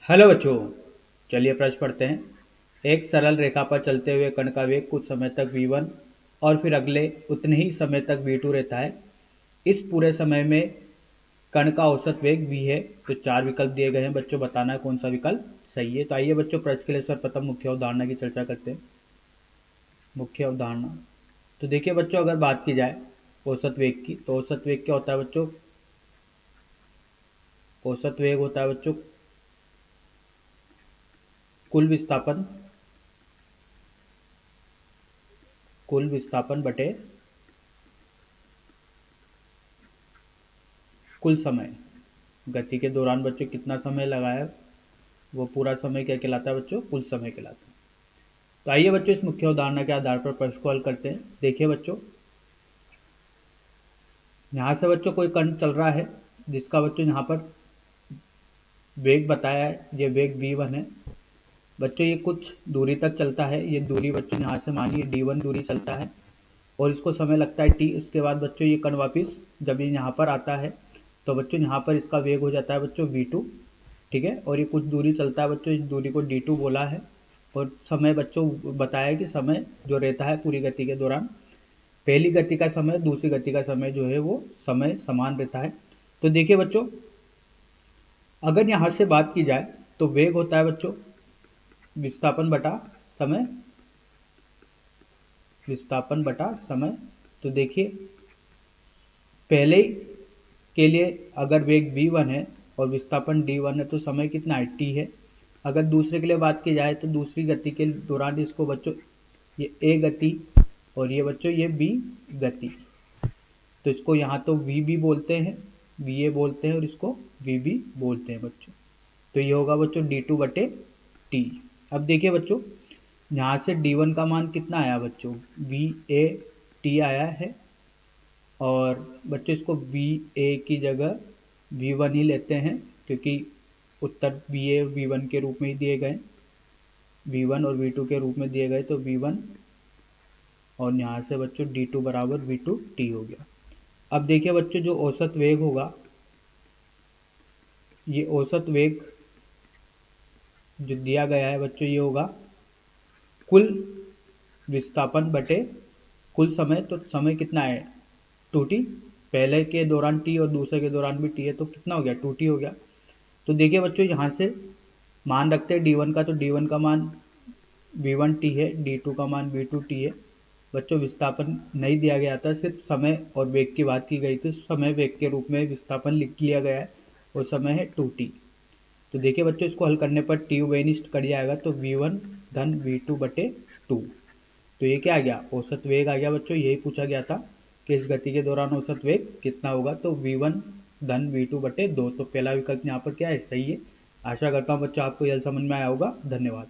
Hello बच्चों। चलिए प्रश्न पढ़ते हैं। एक सरल रेखा पर चलते हुए कण का वेग कुछ समय तक v1 और फिर अगले उतने ही समय तक v2 रहता है। इस पूरे समय में कण का औसत वेग v है। तो चार विकल्प दिए गए हैं बच्चों, बताना है कौन सा विकल्प सही है। तो आइए बच्चों प्रश्न के लिए सर्वप्रथम मुख्य अवधारणा की चर्चा करते हैं। मुख्य अवधारणा, तो देखिए बच्चों, अगर बात की जाए औसत वेग की, तो औसत वेग क्या होता है बच्चों? औसत वेग होता है बच्चों कुल विस्थापन, कुल विस्थापन बटे कुल समय। गति के दौरान बच्चों कितना समय लगाया, वो पूरा समय क्या कहलाता है बच्चों? कुल समय कहलाता है। तो आइए बच्चों इस मुख्य उदाहरण के आधार पर प्रश्न को हल करते हैं। देखिए बच्चों, यहाँ से बच्चों कोई कण चल रहा है जिसका बच्चों यहाँ पर वेग बताया है, ये वेग v1 है। बच्चों ये कुछ दूरी तक चलता है, ये दूरी बच्चों यहाँ से मानिए d1 दूरी चलता है और इसको समय लगता है t। उसके बाद बच्चों ये कण वापिस जब ये यहाँ पर आता है तो बच्चों यहाँ पर इसका वेग हो जाता है बच्चों v2, ठीक है। और ये कुछ दूरी चलता है बच्चों, इस दूरी को d2 बोला है। और समय बच्चों बताया कि समय जो रहता है पूरी गति के दौरान, पहली गति का समय दूसरी गति का समय जो है वो समय समान रहता है। तो देखिए बच्चों, अगर यहाँ से बात की जाए तो वेग होता है बच्चों विस्थापन बटा समय, विस्थापन बटा समय। तो देखिए पहले के लिए अगर वेग v1 है और विस्थापन d1 है तो समय कितना है? t है। अगर दूसरे के लिए बात की जाए तो दूसरी गति के दौरान इसको बच्चों ये a गति और ये बच्चों ये b गति, तो इसको यहाँ तो vb बोलते हैं, va बोलते हैं और इसको vb बोलते हैं बच्चों। तो ये होगा बच्चों d2 बटे t। अब देखिए बच्चों, यहाँ से d1 का मान कितना आया बच्चों? va t आया है। और बच्चों इसको va की जगह v1 ही लेते हैं क्योंकि उत्तर va v1 के रूप में ही दिए गए, v1 और v2 के रूप में दिए गए, तो v1 और यहाँ से बच्चों d2 बराबर v2 t हो गया। अब देखिए बच्चों, जो औसत वेग होगा, ये औसत वेग जो दिया गया है बच्चों ये होगा कुल विस्थापन बटे कुल समय। तो समय कितना है? 2t। पहले के दौरान t और दूसरे के दौरान भी t है, तो कितना हो गया? 2t हो गया। तो देखिए बच्चों, यहाँ से मान रखते हैं d1 का, तो d1 का मान v1t है, d2 का मान v2t है। बच्चों विस्थापन नहीं दिया गया था, सिर्फ समय और वेग की बात की गई थी। समय वेग के रूप में विस्थापन लिख लिया गया है और समय है 2t। तो देखिए बच्चों, इसको हल करने पर टी वेनिस्ट कट जाएगा, तो v1 धन v2 बटे 2। तो ये क्या आ गया? औसत वेग आ गया बच्चों। यही पूछा गया था कि इस गति के दौरान औसत वेग कितना होगा, तो v1 धन v2 बटे 2। तो पहला विकल्प यहाँ पर क्या है? सही है। आशा करता हूँ बच्चों आपको यह समझ में आया होगा। धन्यवाद।